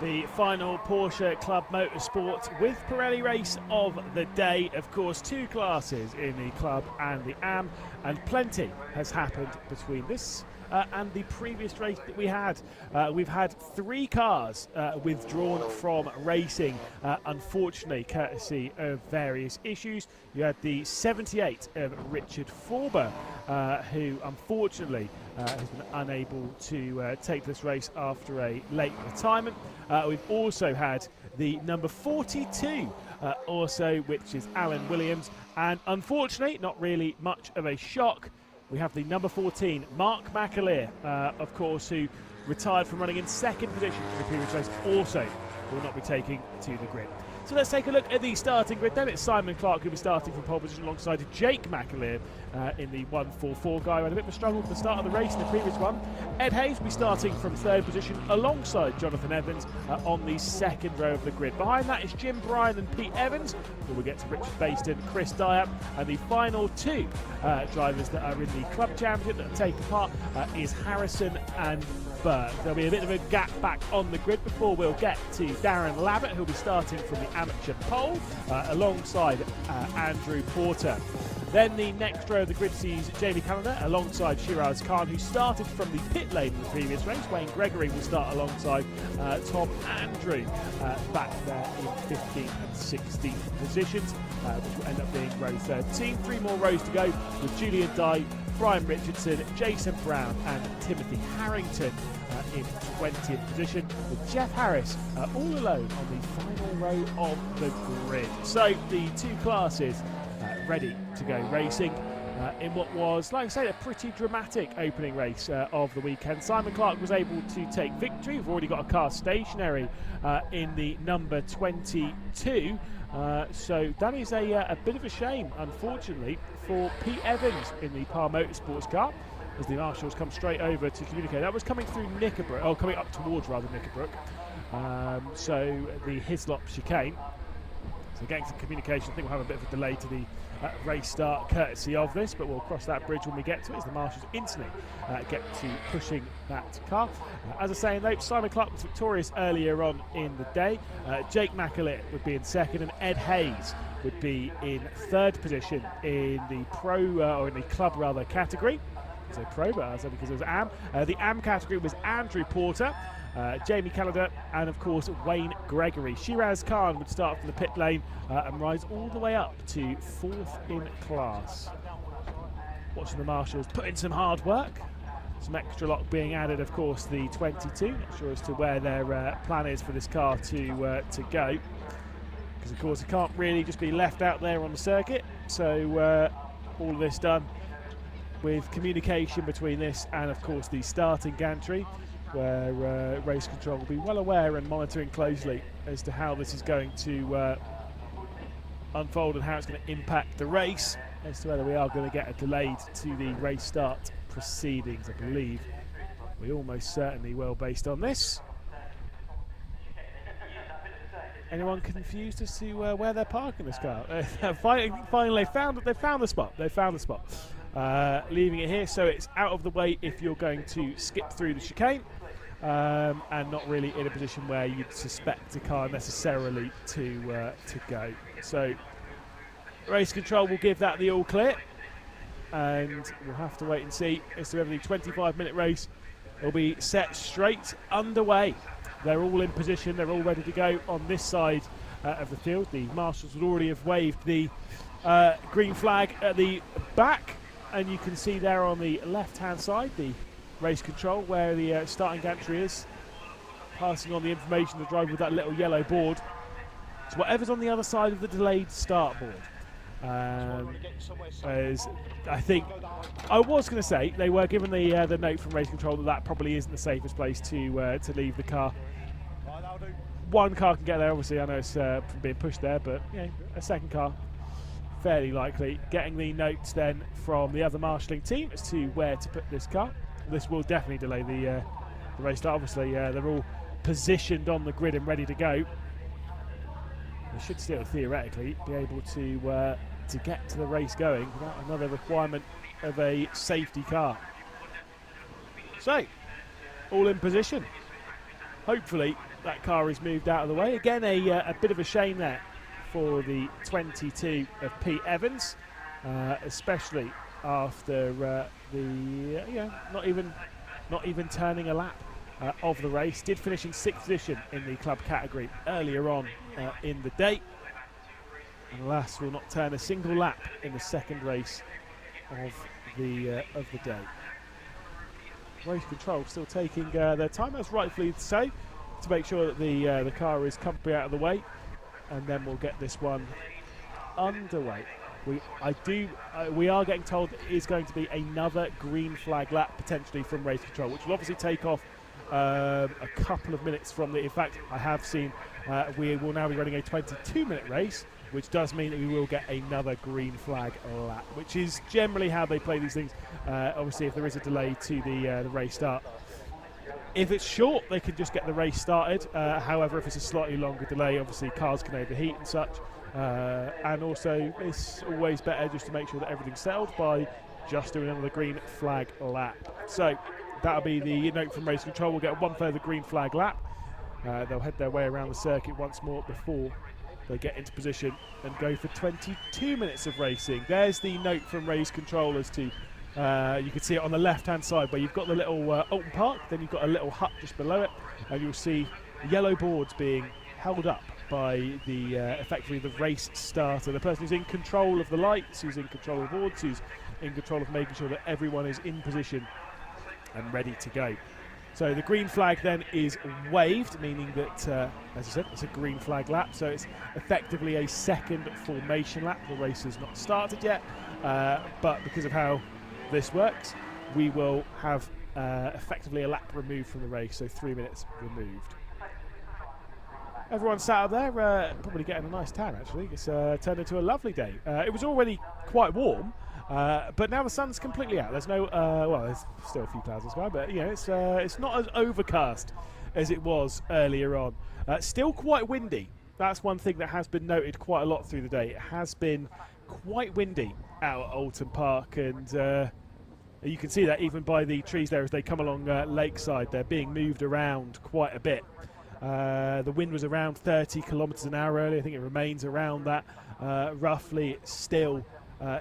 The final Porsche Club Motorsport with Pirelli race of the day. Of course, two classes in the Club and the AM, and plenty has happened between this and the previous race that we had. We've had three cars withdrawn from racing, unfortunately, courtesy of various issues. You had the 78 of Richard Forber, who unfortunately has been unable to take this race after a late retirement. We've also had the number 42 also, which is Alan Williams, and unfortunately, not really much of a shock, we have the number 14, Mark McAleer, of course, who retired from running in second position in the previous race, also will not be taking to the grid. So let's take a look at the starting grid then. It's Simon Clark who'll be starting from pole position alongside Jake McAleer in the 144 guy, who had a bit of a struggle at the start of the race in the previous one. Ed Hayes will be starting from third position alongside Jonathan Evans on the second row of the grid. Behind that is Jim Bryan and Pete Evans, before we get to Richard Baston, Chris Dyer, and the final two drivers that are in the Club Championship that take part is Harrison and Burke. There'll be a bit of a gap back on the grid before we'll get to Darren Labbott, who'll be starting from the amateur pole alongside Andrew Porter. Then the next row of the grid sees Jamie Callender alongside Shiraz Khan, who started from the pit lane in the previous race. Wayne Gregory will start alongside Tom Andrew back there in 15th and 16th positions, which will end up being row 13. Three more rows to go with Julian Dye, Brian Richardson, Jason Brown and Timothy Harrington in 20th position, with Jeff Harris all alone on the final row of the grid. So the two classes ready to go racing in what was, like I say, a pretty dramatic opening race of the weekend. Simon Clark was able to take victory. We've already got a car stationary in the number 22. So that is a bit of a shame, unfortunately, for Pete Evans in the Par Motorsports car, as the marshals come straight over to communicate. That was coming through Knickerbrook, coming up towards rather Knickerbrook. So the Hislop chicane. So getting some communication. I think we'll have a bit of a delay to the race start courtesy of this, but we'll cross that bridge when we get to it, as the marshals instantly get to pushing that car. As I say, though, Simon Clark was victorious earlier on in the day. Jake McAleer would be in second, and Ed Hayes would be in third position in the pro, or in the club rather, category. So pro, but I said because it was AM. The AM category was Andrew Porter, Jamie Callender, and of course Wayne Gregory. Shiraz Khan would start from the pit lane and rise all the way up to fourth in class. Watching the marshals put in some hard work. Some extra lock being added, of course, the 22. Not sure as to where their plan is for this car to go, because of course it can't really just be left out there on the circuit. So all of this done with communication between this and of course the starting gantry, where race control will be well aware and monitoring closely as to how this is going to unfold and how it's going to impact the race, as to whether we are going to get a delayed to the race start proceedings. I believe we almost certainly will, based on this. Anyone confused as to where they're parking this car? Finally, they found the spot. They found the spot. Leaving it here so it's out of the way if you're going to skip through the chicane, and not really in a position where you'd suspect the car necessarily to go. So race control will give that the all clear, and we'll have to wait and see as to whether the 25-minute race will be set straight underway. They're all in position, they're all ready to go on this side of the field. The marshals would already have waved the green flag at the back, and you can see there on the left-hand side the race control where the starting gantry is, passing on the information to the driver with that little yellow board. So whatever's on the other side of the delayed start board. As I think I was going to say, they were given the note from race control that probably isn't the safest place to leave the car. One car can get there, obviously. I know it's from being pushed there, but yeah, a second car fairly likely. Getting the notes then from the other marshalling team as to where to put this car. This will definitely delay the race start. Obviously, they're all positioned on the grid and ready to go. They should still theoretically be able to get to the race going without another requirement of a safety car. So, all in position. hopefully that car is moved out of the way. Again, a bit of a shame there for the 22 of Pete Evans, especially after not even turning a lap of the race. Did finish in 6th position in the club category earlier on in the day, and alas will not turn a single lap in the second race of the day. Race control still taking their time, as rightfully so, to make sure that the car is comfortably out of the way, and then we'll get this one underway. We are getting told it is going to be another green flag lap potentially from race control, which will obviously take off a couple of minutes from the. In fact, I have seen we will now be running a 22-minute race, which does mean that we will get another green flag lap, which is generally how they play these things. Obviously, if there is a delay to the race start. If it's short, they can just get the race started. However, if it's a slightly longer delay, obviously cars can overheat and such. And also, it's always better just to make sure that everything's settled by just doing another green flag lap. So that'll be the note from race control. We'll get one further green flag lap. They'll head their way around the circuit once more before they get into position and go for 22 minutes of racing. There's the note from race control as to, you can see it on the left-hand side where you've got the little Oulton Park, then you've got a little hut just below it, and you'll see yellow boards being held up by the effectively the race starter, the person who's in control of the lights, who's in control of the boards, who's in control of making sure that everyone is in position and ready to go. So the green flag then is waved, meaning that, as I said, it's a green flag lap, so it's effectively a second formation lap. The race has not started yet, but because of how this works, we will have effectively a lap removed from the race, so 3 minutes removed. Everyone sat up there, probably getting a nice tan actually. It's turned into a lovely day. It was already quite warm, but now the sun's completely out. There's no, well, there's still a few clouds in the sky, but you know, it's not as overcast as it was earlier on. Still quite windy. That's one thing that has been noted quite a lot through the day. It has been quite windy out at Oulton Park, and you can see that even by the trees there as they come along lakeside. They're being moved around quite a bit. The wind was around 30 kilometres an hour earlier. I think it remains around that roughly. It still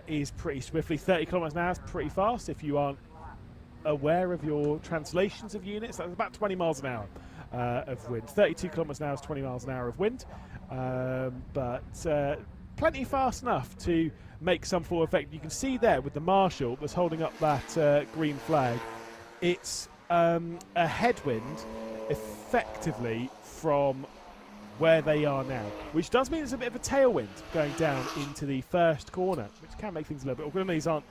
is pretty swiftly. 30 kilometres an hour is pretty fast if you aren't aware of your translations of units. That's about 20 miles an hour of wind. 32 kilometres an hour is 20 miles an hour of wind, but plenty fast enough to make some form of effect. You can see there with the marshal that's holding up that green flag, it's a headwind effectively from where they are now, which does mean it's a bit of a tailwind going down into the first corner, which can make things a little bit awkward. These aren't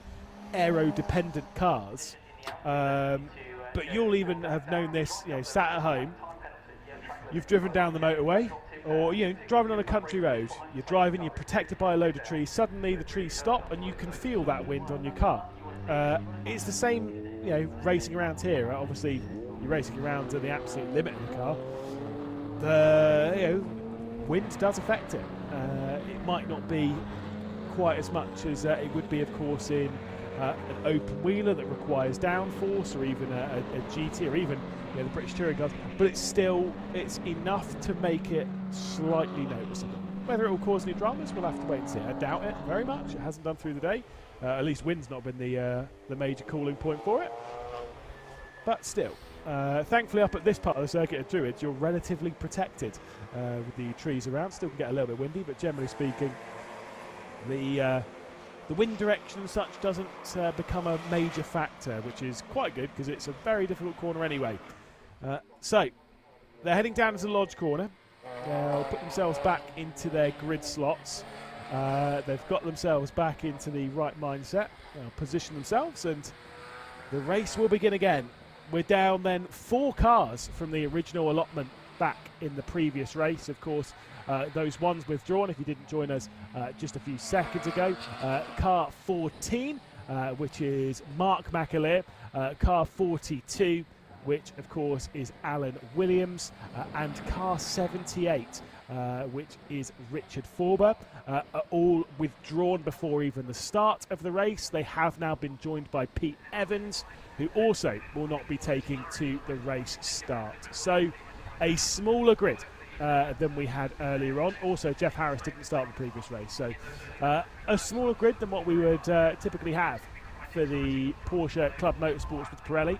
aero-dependent cars, but you'll even have known this, you know, sat at home, you've driven down the motorway, or you know, driving on a country road, you're driving, you're protected by a load of trees, suddenly the trees stop and you can feel that wind on your car. It's the same, you know, racing around here. Obviously you're racing around to the absolute limit of the car. The, you know, wind does affect it. It might not be quite as much as it would be, of course, in an open wheeler that requires downforce, or even a GT, or even, you know, the British touring cars, but it's enough to make it slightly noticeable. Whether it will cause any dramas, we'll have to wait and see. I doubt it very much. It hasn't done through the day. At least wind's not been the major cooling point for it. But still, thankfully up at this part of the circuit of Druids, you're relatively protected with the trees around. Still can get a little bit windy, but generally speaking, the wind direction and such doesn't become a major factor, which is quite good because it's a very difficult corner anyway. So they're heading down to the Lodge corner. They'll put themselves back into their grid slots. They've got themselves back into the right mindset. They'll position themselves and the race will begin again. We're down then 4 cars from the original allotment back in the previous race. Of course, those ones withdrawn if you didn't join us just a few seconds ago. Car 14, which is Mark McAleer. Car 42, which of course is Alan Williams. And car 78, which is Richard Forber, are all withdrawn before even the start of the race. They have now been joined by Pete Evans, who also will not be taking to the race start. So a smaller grid than we had earlier on. Also, Jeff Harris didn't start the previous race, so a smaller grid than what we would typically have for the Porsche Club Motorsports with Pirelli.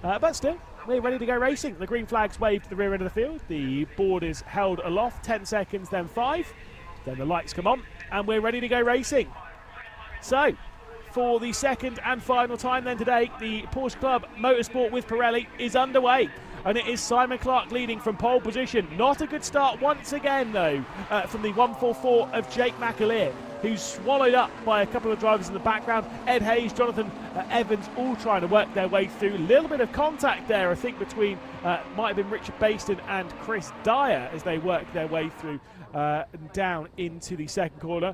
But still, we're ready to go racing. The green flag's waved to the rear end of the field. The board is held aloft, 10 seconds, then 5. Then the lights come on, and we're ready to go racing. So, for the second and final time then today, the Porsche Club Motorsport with Pirelli is underway. And it is Simon Clark leading from pole position. Not a good start once again, though, from the 144 of Jake McAleer, who's swallowed up by a couple of drivers in the background. Ed Hayes, Jonathan Evans, all trying to work their way through. A little bit of contact there, I think, between might have been Richard Baston and Chris Dyer as they work their way through down into the second corner.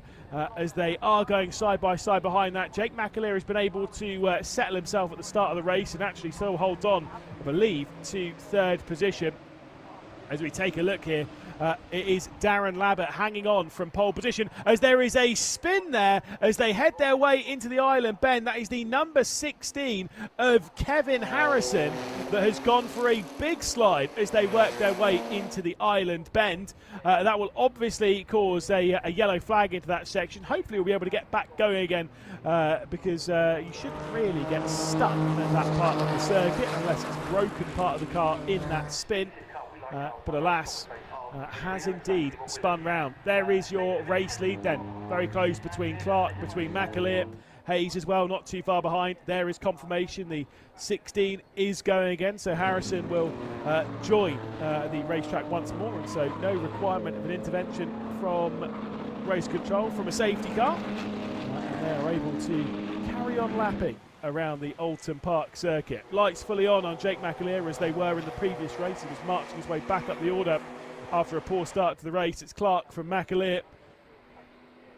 As they are going side by side behind that, Jake McAleer has been able to settle himself at the start of the race and actually still holds on, I believe, to third position. As we take a look here, it is Darren Labbett hanging on from pole position as there is a spin there as they head their way into the island bend. That is the number 16 of Kevin Harrison that has gone for a big slide as they work their way into the island bend. That will obviously cause a yellow flag into that section. Hopefully we'll be able to get back going again because you shouldn't really get stuck in that part of the circuit unless it's a broken part of the car in that spin. But alas, has indeed spun round. There is your race lead then. Very close between Clark, between McAleer, Hayes as well, not too far behind. There is confirmation. The 16 is going again, so Harrison will join the racetrack once more. And so no requirement of an intervention from race control from a safety car. And they are able to carry on lapping around the Oulton Park circuit. Lights fully on Jake McAleer as they were in the previous race. He was marching his way back up the order after a poor start to the race. It's Clark from McAleer,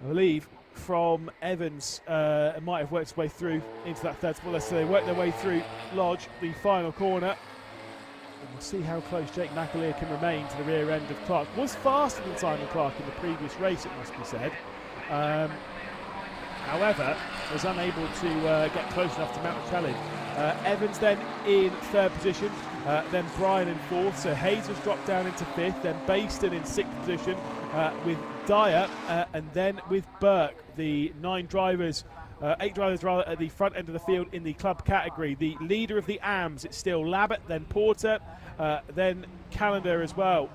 I believe, from Evans. Might have worked his way through into that third spot. So they work their way through Lodge, the final corner. And we'll see how close Jake McAleer can remain to the rear end of Clark. Was faster than Simon Clark in the previous race, it must be said. However, was unable to get close enough to mount a challenge. Evans then in third position, then Brian in fourth, so Hayes has dropped down into fifth, then Baston in sixth position with Dyer, and then with Burke, the 8 drivers rather at the front end of the field in the club category. The leader of the AMs, it's still Labbett, then Porter, then Callender as well.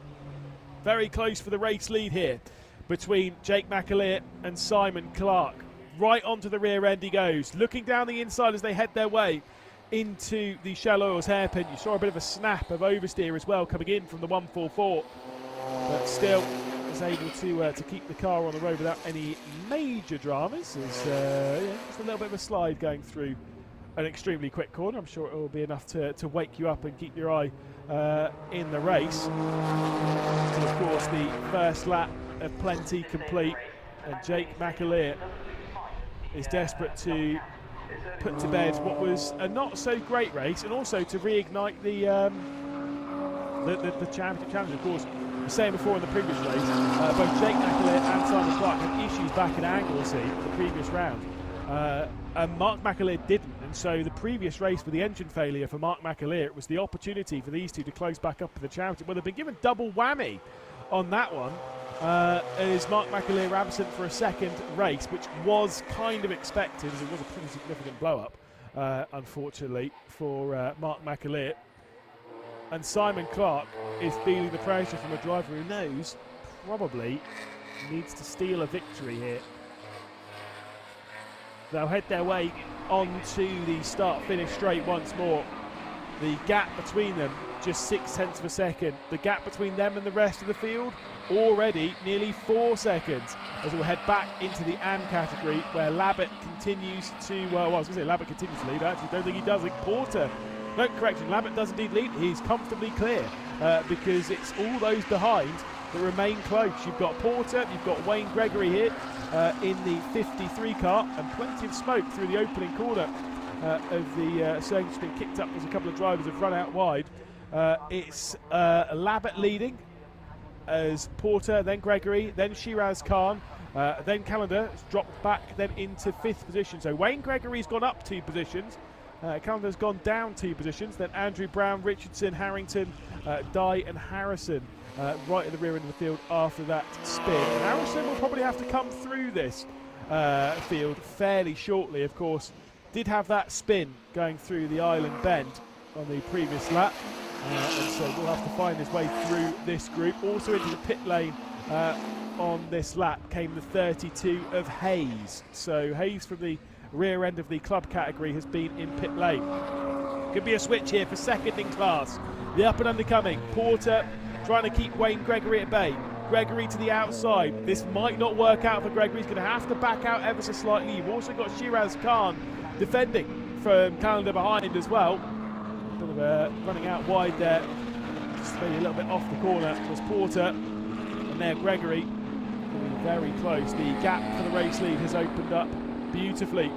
Very close for the race lead here between Jake McAleer and Simon Clark. Right onto the rear end he goes, looking down the inside as they head their way into the Shell Oils hairpin. You saw a bit of a snap of oversteer as well coming in from the 144, but still was able to keep the car on the road without any major dramas. There's just a little bit of a slide going through an extremely quick corner. I'm sure it will be enough to wake you up and keep your eye in the race. And of course the first lap of plenty complete, and Jake McAleer is desperate to put to bed what was a not so great race, and also to reignite the championship challenge. Of course, I was saying before in the previous race, both Jake McAleer and Simon Clark had issues back in Anglesey in the previous round, and Mark McAleer didn't. And so the previous race with the engine failure for Mark McAleer, it was the opportunity for these two to close back up for the championship. Well, they've been given double whammy on that one. Is Mark McAleer absent for a second race, which was kind of expected, as it was a pretty significant blow-up, unfortunately, for Mark McAleer. And Simon Clark is feeling the pressure from a driver who knows probably needs to steal a victory here. They'll head their way onto the start-finish straight once more. The gap between them, just 0.6 of a second. The gap between them and the rest of the field, already nearly 4 seconds, as we'll head back into the AM category, where Labbett continues to, well, I was going to say Labbett continues to lead. I actually don't think he does. I think Porter, no, correction, Labbett does indeed lead. He's comfortably clear because it's all those behind that remain close. You've got Porter, you've got Wayne Gregory here in the 53 car, and plenty of smoke through the opening corner of the circuit. Has been kicked up as a couple of drivers have run out wide. It's Labbett leading as Porter, then Gregory, then Shiraz Khan, then Callender has dropped back then into 5th position. So Wayne Gregory's gone up 2 positions. Calendar's gone down 2 positions. Then Andrew Brown, Richardson, Harrington, Dye and Harrison right at the rear end of the field after that spin. Harrison will probably have to come through this field fairly shortly. Of course, did have that spin going through the island bend on the previous lap, and so will have to find his way through this group. Also into the pit lane on this lap came the 32 of Hayes. So Hayes from the rear end of the club category has been in pit lane. Could be a switch here for second in class. The up and under coming. Porter trying to keep Wayne Gregory at bay. Gregory to the outside. This might not work out for Gregory. He's going to have to back out ever so slightly. You've also got Shiraz Khan defending from Calendar behind as well. Bit of a running out wide there. Just maybe a little bit off the corner was Porter. And there Gregory very close. The gap for the race lead has opened up beautifully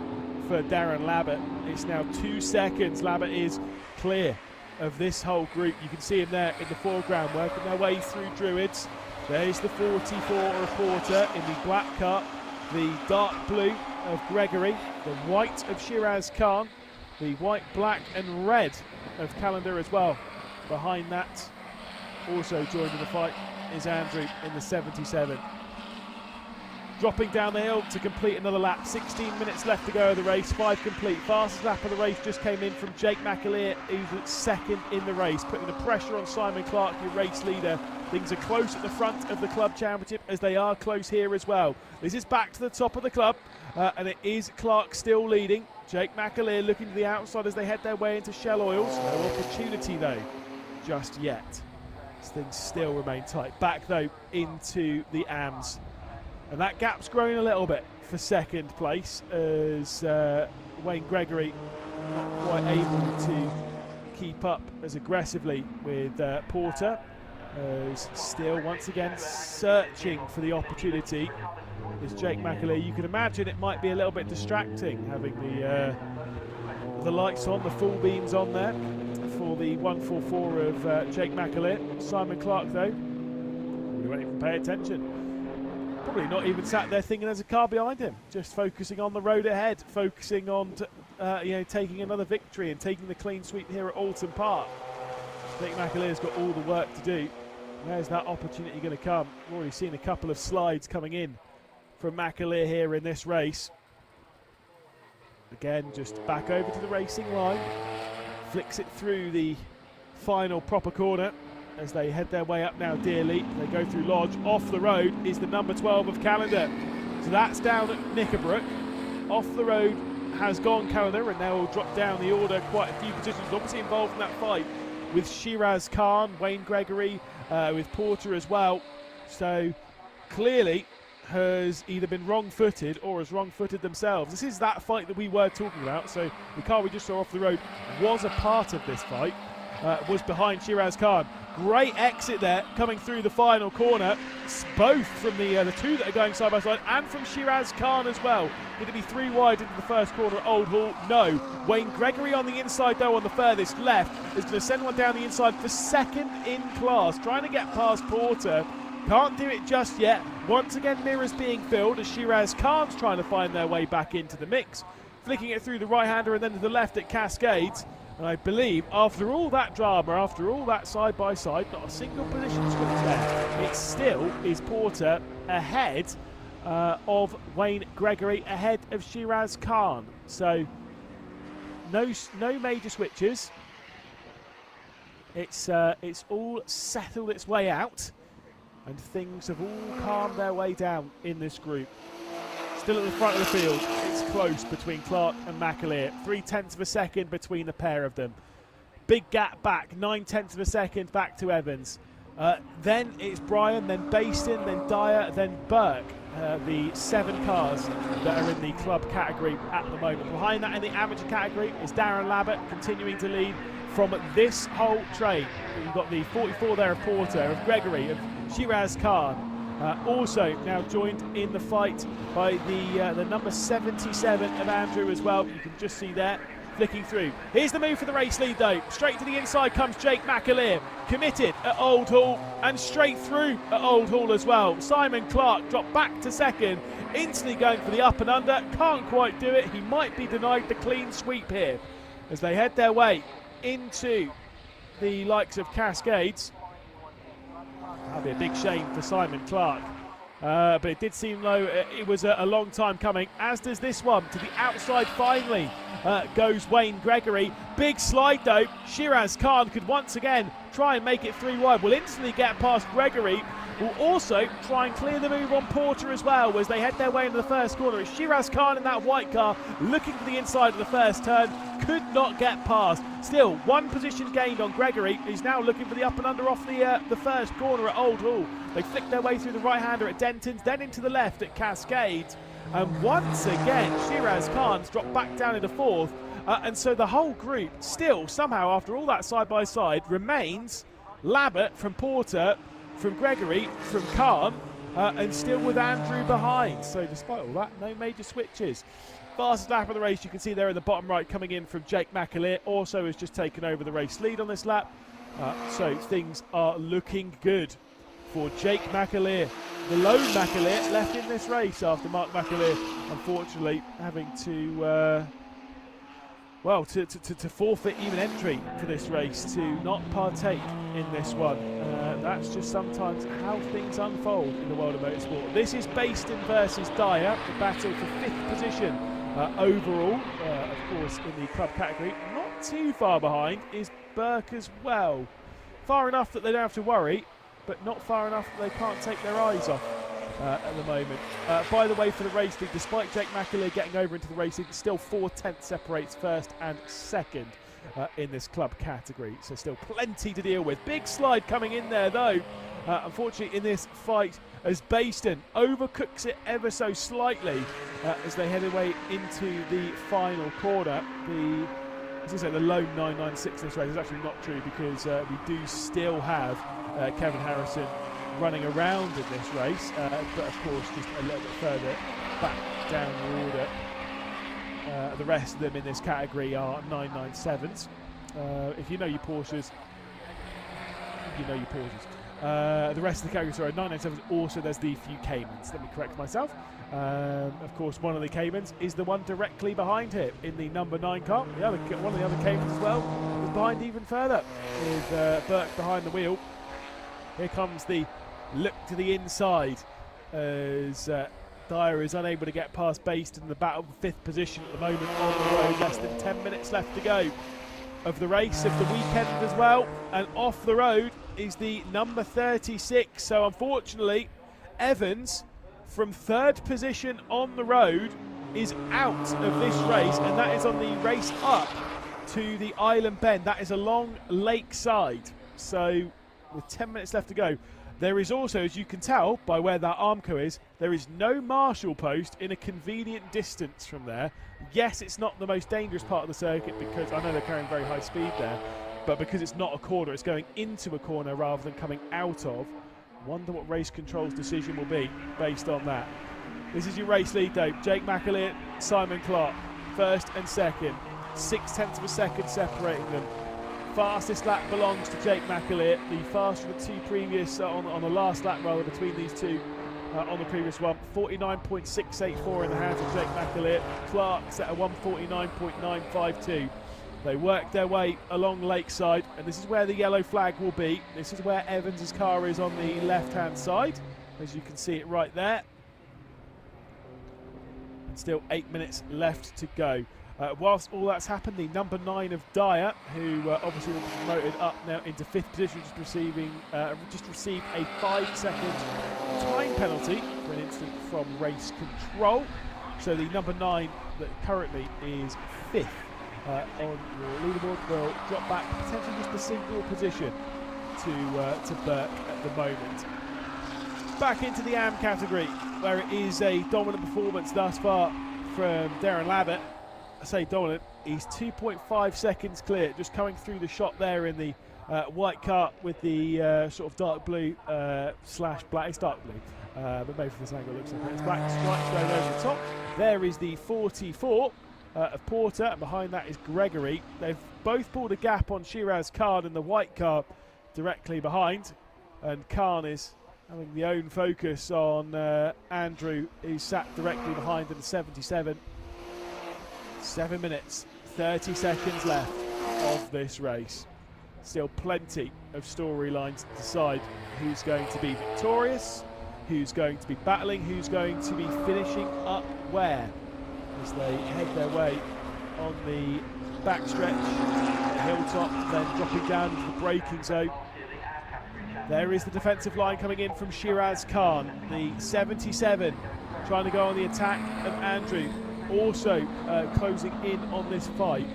for Darren Labbott. It's now 2 seconds. Labbott is clear of this whole group. You can see him there in the foreground working their way through Druids. There's the 44 of Porter in the black car, the dark blue of Gregory, the white of Shiraz Khan, the white, black and red of Calendar as well. Behind that, also joined in the fight, is Andrew in the 77. Dropping down the hill to complete another lap. 16 minutes left to go of the race, 5 complete. Fastest lap of the race just came in from Jake McAleer, who's second in the race, putting the pressure on Simon Clark, your race leader. Things are close at the front of the club championship, as they are close here as well. This is back to the top of the club, and it is Clark still leading. Jake McAleer looking to the outside as they head their way into Shell Oils. No opportunity though, just yet. Things still remain tight. Back though into the AMS. And that gap's growing a little bit for second place, as Wayne Gregory not quite able to keep up as aggressively with Porter, as still once again searching for the opportunity is Jake McAleer. You can imagine it might be a little bit distracting having the lights on, the full beams on there for the 144 of Jake McAleer. Simon Clark though, we won't even pay attention. Probably not even sat there thinking there's a car behind him, just focusing on the road ahead, focusing on taking another victory and taking the clean sweep here at Oulton Park. Jake McAleer's got all the work to do. Where's that opportunity going to come? We've already seen a couple of slides coming in from McAleer here in this race. Again, just back over to the racing line, flicks it through the final proper corner as they head their way up now Dearly. They go through Lodge. Off the road is the number 12 of Calendar. So that's down at Knickerbrook. Off the road has gone Calendar, and now will drop down the order quite a few positions. Obviously involved in that fight with Shiraz Khan, Wayne Gregory, with Porter as well. So clearly has either been wrong-footed or has wrong-footed themselves. This is that fight that we were talking about. So the car we just saw off the road was a part of this fight, was behind Shiraz Khan. Great exit there, coming through the final corner, both from the two that are going side by side, and from Shiraz Khan as well. Going to be 3 wide into the first corner at Old Hall. No. Wayne Gregory on the inside though, on the furthest left, is going to send one down the inside for second in class, trying to get past Porter. Can't do it just yet. Once again, mirrors being filled as Shiraz Khan's trying to find their way back into the mix. Flicking it through the right-hander and then to the left at Cascades. And I believe after all that drama, after all that side-by-side, not a single position switch there. It still is Porter ahead of Wayne Gregory, ahead of Shiraz Khan. So no major switches. It's all settled its way out, and things have all calmed their way down in this group. Still at the front of the field, it's close between Clark and McAleer. 0.3 of a second between the pair of them. Big gap back, 0.9 of a second back to Evans. Then it's Bryan, then Baston, then Dyer, then Burke. The 7 cars that are in the club category at the moment. Behind that in the amateur category is Darren Labbott continuing to lead from this whole train. You've got the 44 there of Porter, of Gregory, of Shiraz Khan. Also now joined in the fight by the number 77 of Andrew as well. You can just see there, flicking through. Here's the move for the race lead though. Straight to the inside comes Jake McAleer, committed at Old Hall, and straight through at Old Hall as well. Simon Clark dropped back to second, instantly going for the up and under. Can't quite do it. He might be denied the clean sweep here, as they head their way into the likes of Cascades. That'll be a big shame for Simon Clark. But it did seem though it was a long time coming, as does this one. To the outside finally goes Wayne Gregory. Big slide though. Shiraz Khan could once again try and make it 3 wide. Will instantly get past Gregory. Will also try and clear the move on Porter as well as they head their way into the first corner. It's Shiraz Khan in that white car looking for the inside of the first turn. Could not get past. Still, 1 position gained on Gregory. He's now looking for the up and under off the first corner at Oulton. They flick their way through the right-hander at Denton's, then into the left at Cascades. And once again, Shiraz Khan's dropped back down into 4th. And so the whole group still, somehow, after all that side-by-side, remains Labbott from Porter, from Gregory, from Khan, and still with Andrew behind. So despite all that, no major switches. Fastest lap of the race, you can see there in the bottom right, coming in from Jake McAleer. Also has just taken over the race lead on this lap. So things are looking good for Jake McAleer. The lone McAleer left in this race after Mark McAleer, unfortunately, having to to forfeit even entry for this race, to not partake in this one. That's just sometimes how things unfold in the world of motorsport. This is Baston versus Dyer, the battle for 5th position overall, of course, in the club category. Not too far behind is Burke as well. Far enough that they don't have to worry, but not far enough that they can't take their eyes off at the moment. By the way, for the race lead, despite Jake McAleer getting over into the race lead, still 4/10 separates first and second in this club category. So still plenty to deal with. Big slide coming in there though, unfortunately in this fight, as Baston overcooks it ever so slightly as they head away into the final corner. The lone 996 in this race is actually not true, because we do still have Kevin Harrison running around in this race, but of course just a little bit further back down the order. The rest of them in this category are 997s. If you know your Porsches, you know your Porsches. The rest of the category, sorry, 997s. Also, there's the few Caymans. Let me correct myself. Of course, one of the Caymans is the one directly behind here in the number 9 car. One of the other Caymans as well is behind even further, with Burke behind the wheel. Here comes the look to the inside as Dyer is unable to get past Baston in the battle for 5th position at the moment on the road. Less than 10 minutes left to go of the race, of the weekend as well. And off the road is the number 36. So unfortunately, Evans from 3rd position on the road is out of this race, and that is on the race up to the Island Bend. That is along Lakeside. So with 10 minutes left to go, there is also, as you can tell by where that Armco is, there is no marshal post in a convenient distance from there. Yes, it's not the most dangerous part of the circuit, because I know they're carrying very high speed there, but because it's not a corner, it's going into a corner rather than coming out of. Wonder what race control's decision will be based on that. This is your race lead though. Jake McAleer, Simon Clark, 1st and 2nd. 0.6 of a second separating them. Fastest lap belongs to Jake McAleer. The faster of the 2 previous, on the last lap rather, between these two on the previous one. 49.684 in the hands of Jake McAleer. Clark set a 149.952. They work their way along Lakeside, and this is where the yellow flag will be. This is where Evans' car is on the left-hand side, as you can see it right there. And still 8 minutes left to go. Whilst all that's happened, the number 9 of Dyer, who obviously was promoted up now into 5th position, just received a 5-second time penalty for an incident from race control. So the number 9 that currently is 5th on your leaderboard will drop back potentially just a single position to Burke at the moment. Back into the AM category, where it is a dominant performance thus far from Darren Labbott. I say dominant, he's 2.5 seconds clear, just coming through the shot there in the white car with the sort of dark blue slash black. It's dark blue, but maybe from this angle it looks like it's black stripes going over the top. There is the 44 of Porter, and behind that is Gregory. They've both pulled a gap on Shiraz Khan in the white car directly behind, and Khan is having the own focus on Andrew, who's sat directly behind in the 77. 7 minutes, 30 seconds left of this race. Still plenty of storylines to decide who's going to be victorious, who's going to be battling, who's going to be finishing up where as they head their way on the backstretch, the hilltop, then dropping down into the braking zone. There is the defensive line coming in from Shiraz Khan, the 77, trying to go on the attack of Andrew, also closing in on this fight.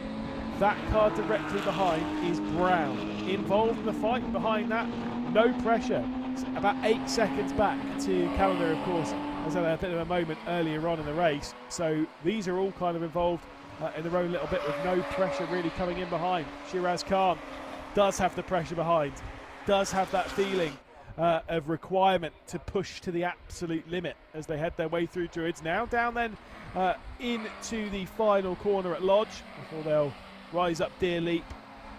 That car directly behind is Brown, involved in the fight behind that, no pressure. It's about 8 seconds back to Calendar, of course, has had a bit of a moment earlier on in the race. So these are all kind of involved in their own little bit with no pressure really coming in behind. Shiraz Khan does have the pressure behind, does have that feeling of requirement to push to the absolute limit as they head their way through Druids. Now down then into the final corner at Lodge before they'll rise up Deer Leap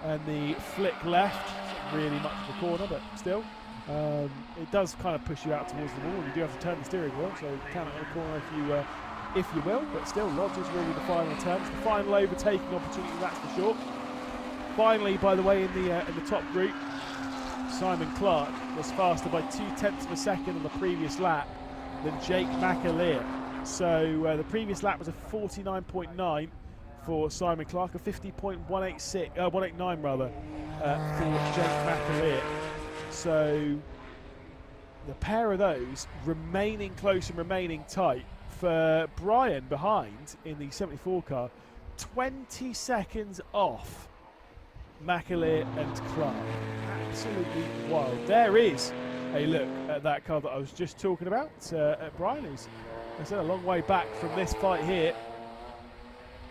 and the flick left. It's not really much of a corner, but still it does kind of push you out towards the wall. You do have to turn the steering wheel, so count it on the corner if you will, but still Lodge is really the final turn. It's the final overtaking opportunity, that's for sure. Finally, by the way, in the top group, Simon Clark was faster by 0.2 of a second on the previous lap than Jake McAleer. So the previous lap was a 49.9 for Simon Clark, a 189 rather for Jake McAleer. So the pair of those remaining close and remaining tight. For Brian behind in the 74 car, 20 seconds off McAleer and Clark. Absolutely wild. There is a look at that car that I was just talking about at Brian, who's a long way back from this fight here.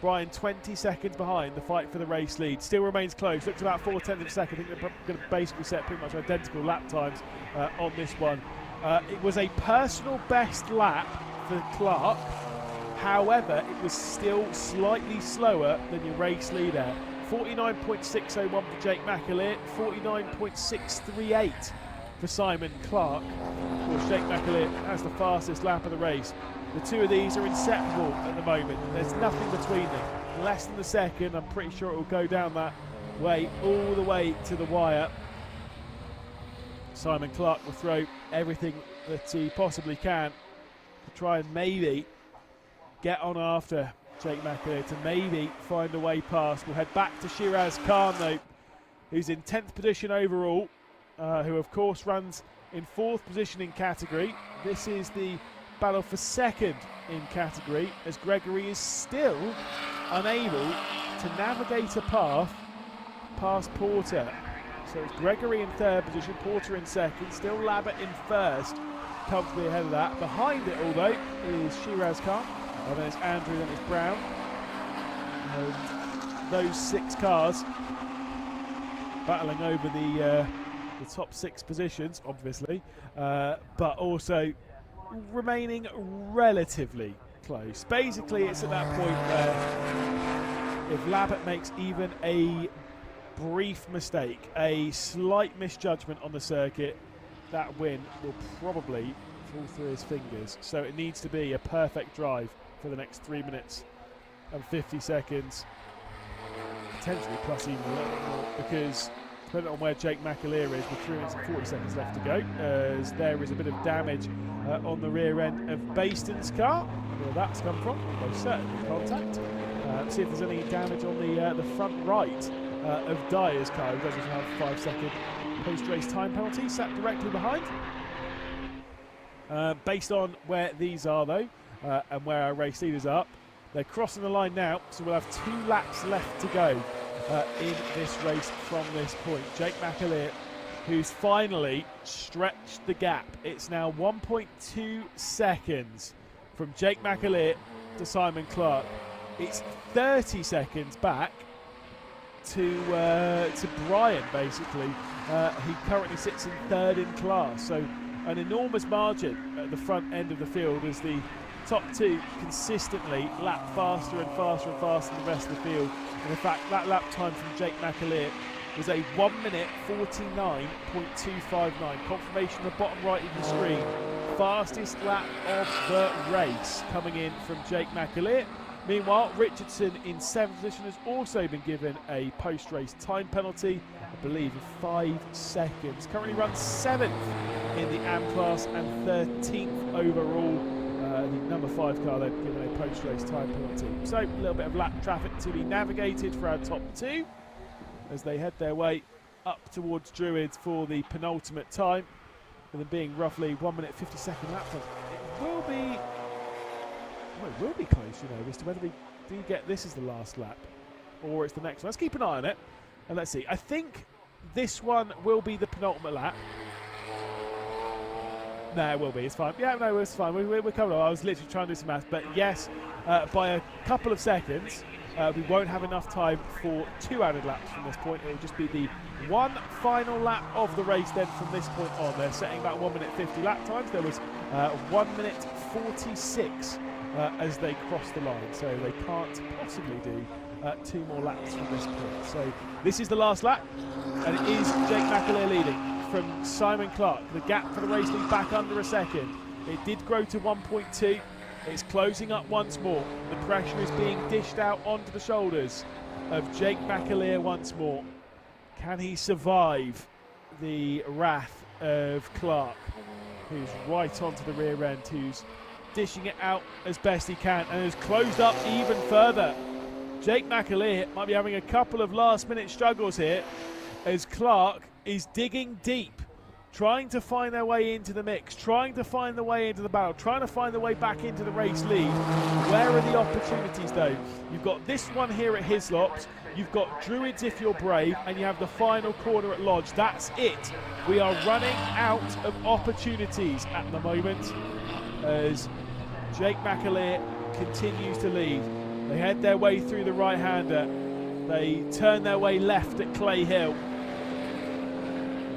Brian 20 seconds behind the fight for the race lead. Still remains close. Looks about 0.4 of a second. I think they're going to basically set pretty much identical lap times on this one. It was a personal best lap for Clark. However, it was still slightly slower than your race leader. 49.601 for Jake McAleer, 49.638 for Simon Clark. Of course, Jake McAleer has the fastest lap of the race. The two of these are inseparable at the moment. There's nothing between them. Less than a second, I'm pretty sure it will go down that way, all the way to the wire. Simon Clark will throw everything that he possibly can to try and maybe get on after Jake McAleer, to maybe find a way past. We'll head back to Shiraz Khan though, who's in 10th position overall, who of course runs in 4th position in category. This is the battle for 2nd in category, as Gregory is still unable to navigate a path past Porter. So it's Gregory in 3rd position, Porter in 2nd, still Labbott in 1st, comfortably ahead of that. Behind it, although, is Shiraz Khan, and then it's Andrew, then it's Brown. And those 6 cars battling over the top 6 positions, obviously, but also remaining relatively close. Basically, it's at that point where if Labbott makes even a brief mistake, a slight misjudgment on the circuit, that win will probably fall through his fingers. So it needs to be a perfect drive for the next 3 minutes and 50 seconds, potentially plus even a little bit more, because depending on where Jake McAleer is, with 3 minutes and 40 seconds left to go, as there is a bit of damage on the rear end of Baston's car. Where that's come from, most certainly contact. See if there's any damage on the front right of Dyer's car, who doesn't have a 5-second post-race time penalty, sat directly behind. Based on where these are though, and where our race leaders are, they're crossing the line now, so we'll have 2 laps left to go in this race from this point. Jake McAleer, who's finally stretched the gap. It's now 1.2 seconds from Jake McAleer to Simon Clark. It's 30 seconds back to Brian, basically. He currently sits in 3rd in class, so an enormous margin at the front end of the field as the top 2 consistently lap faster and faster and faster than the rest of the field. And in fact, that lap time from Jake McAleer was a 1 minute 49.259. Confirmation on the bottom right of the screen. Fastest lap of the race coming in from Jake McAleer. Meanwhile, Richardson in 7th position has also been given a post-race time penalty, I believe of 5 seconds. Currently runs 7th in the AM class and 13th overall. The number 5 car then given a post-race time penalty. So a little bit of lap traffic to be navigated for our top 2 as they head their way up towards Druids for the penultimate time, with them being roughly 1 minute 50-second lap time. It will be close, you know, as to whether we do get this as the last lap or it's the next one. Let's keep an eye on it and let's see. I think this one will be the penultimate lap. No, it will be. It's fine. Yeah, no, it's fine. We're coming on. I was literally trying to do some maths, but yes, by a couple of seconds, we won't have enough time for 2 added laps from this point. It will just be the one final lap of the race then from this point on. They're setting about 1 minute 50 lap times. There was 1 minute 46 as they cross the line, so they can't possibly do 2 more laps from this point. So this is the last lap, and it is Jake McAleer leading from Simon Clark. The gap for the race lead back under a second. It did grow to 1.2. It's closing up once more. The pressure is being dished out onto the shoulders of Jake McAleer once more. Can he survive the wrath of Clark, who's right onto the rear end, who's dishing it out as best he can and has closed up even further? Jake McAleer might be having a couple of last-minute struggles here as Clark is digging deep, trying to find their way into the mix, trying to find the way into the battle, trying to find the way back into the race lead. Where are the opportunities though? You've got this one here at Hislops, you've got Druids if you're brave, and you have the final corner at Lodge. That's it. We are running out of opportunities at the moment as Jake McAleer continues to lead. They head their way through the right-hander. They turn their way left at Clay Hill.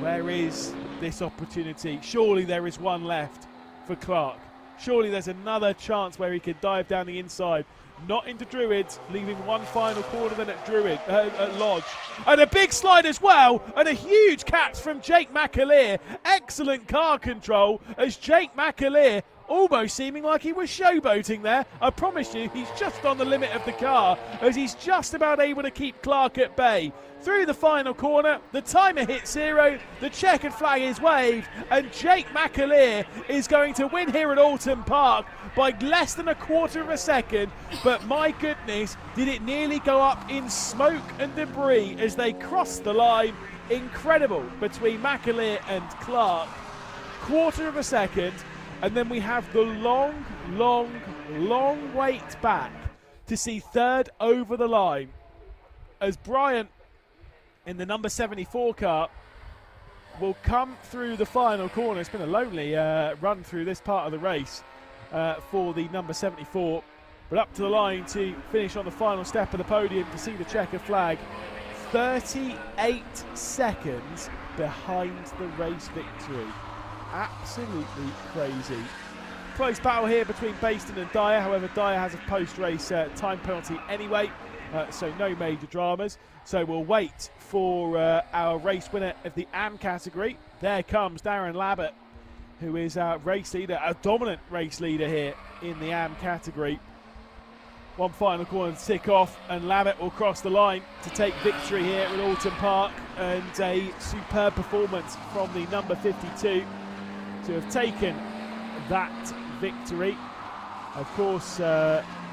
Where is this opportunity? Surely there is one left for Clark. Surely there's another chance where he could dive down the inside. Not into Druids, leaving one final corner then at Lodge. And a big slide as well, and a huge catch from Jake McAleer. Excellent car control as Jake McAleer almost seeming like he was showboating there. I promise you, he's just on the limit of the car as he's just about able to keep Clark at bay. Through the final corner, the timer hits 0, the checkered flag is waved, and Jake McAleer is going to win here at Oulton Park by less than a quarter of a second. But my goodness, did it nearly go up in smoke and debris as they crossed the line. Incredible between McAleer and Clark. Quarter of a second. And then we have the long wait back to see third over the line as Bryant in the number 74 car will come through the final corner. It's been a lonely run through this part of the race for the number 74, but up to the line to finish on the final step of the podium to see the checkered flag. 38 seconds behind the race victory. Absolutely crazy. Close battle here between Baston and Dyer. However, Dyer has a post-race time penalty anyway, so no major dramas. So we'll wait for our race winner of the AM category. There comes Darren Labbott, who is our race leader, a dominant race leader here in the AM category. One final corner to tick off, and Labbott will cross the line to take victory here at Oulton Park, and a superb performance from the number 52 to have taken that victory. Of course,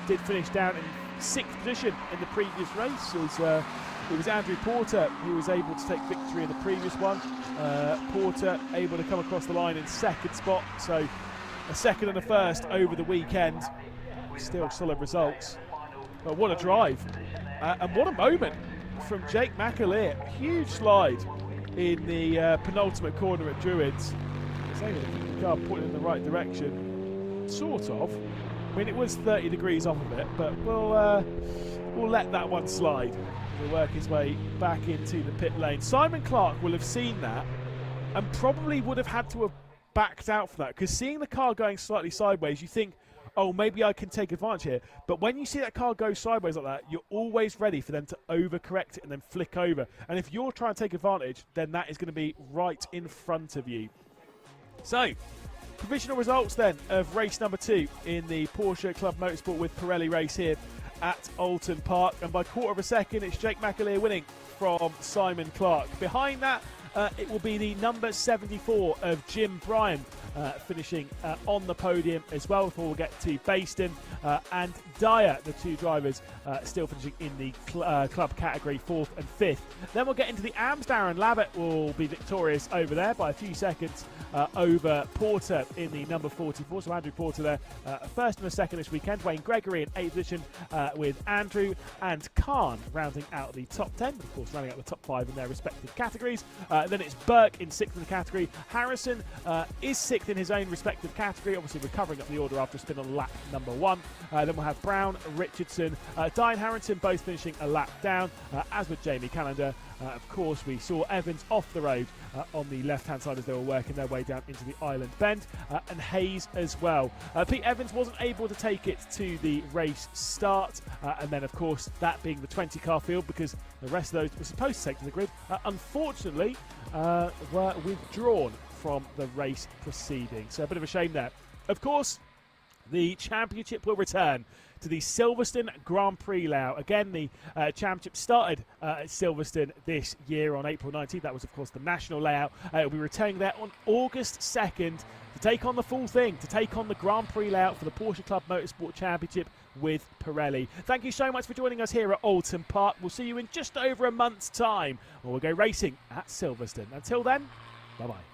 did finish down in 6th position in the previous race as it was Andrew Porter who was able to take victory in the previous one. Porter able to come across the line in 2nd spot, so a 2nd and a 1st over the weekend. Still solid results, but what a drive and what a moment from Jake McAleer. Huge slide in the penultimate corner at Druids. He's able to keep the car pointing in the right direction, sort of. I mean, it was 30 degrees off of it, but we'll let that one slide. He'll work his way back into the pit lane. Simon Clark will have seen that and probably would have had to have backed out for that, because seeing the car going slightly sideways, you think, oh, maybe I can take advantage here. But when you see that car go sideways like that, you're always ready for them to overcorrect it and then flick over. And if you're trying to take advantage, then that is going to be right in front of you. So, Provisional results then of race number 2 in the Porsche Club Motorsport with Pirelli race here at Oulton Park, and by quarter of a second it's Jake McAleer winning from Simon Clark. Behind that it will be the number 74 of Jim Bryan finishing on the podium as well, before we'll get to Baston and Dyer, the two drivers still finishing in the club category 4th and 5th. Then we'll get into the AMS. Darren Lavitt will be victorious over there by a few seconds over Porter in the number 44. So Andrew Porter there, first and a second this weekend. Wayne Gregory in 8th position with Andrew, and Khan rounding out the top 10, but of course rounding out the top 5 in their respective categories. Then it's Burke in 6th in the category. Harrison is 6th in his own respective category, obviously recovering up the order after a spin on lap number 1. Then we'll have Brown, Richardson, Diane Harrington both finishing a lap down, as with Jamie Callender. Of course, we saw Evans off the road on the left-hand side as they were working their way down into the island bend, and Hayes as well. Pete Evans wasn't able to take it to the race start, and then, of course, that being the 20-car field, because the rest of those were supposed to take to the grid, unfortunately, were withdrawn from the race proceeding. So a bit of a shame there. Of course, the championship will return to the Silverstone Grand Prix layout. Again, the championship started at Silverstone this year on April 19th. That was, of course, the national layout. It will be returning there on August 2nd to take on the full thing, to take on the Grand Prix layout for the Porsche Club Motorsport Championship with Pirelli. Thank you so much for joining us here at Oulton Park. We'll see you in just over a month's time when we'll go racing at Silverstone. Until then, bye-bye.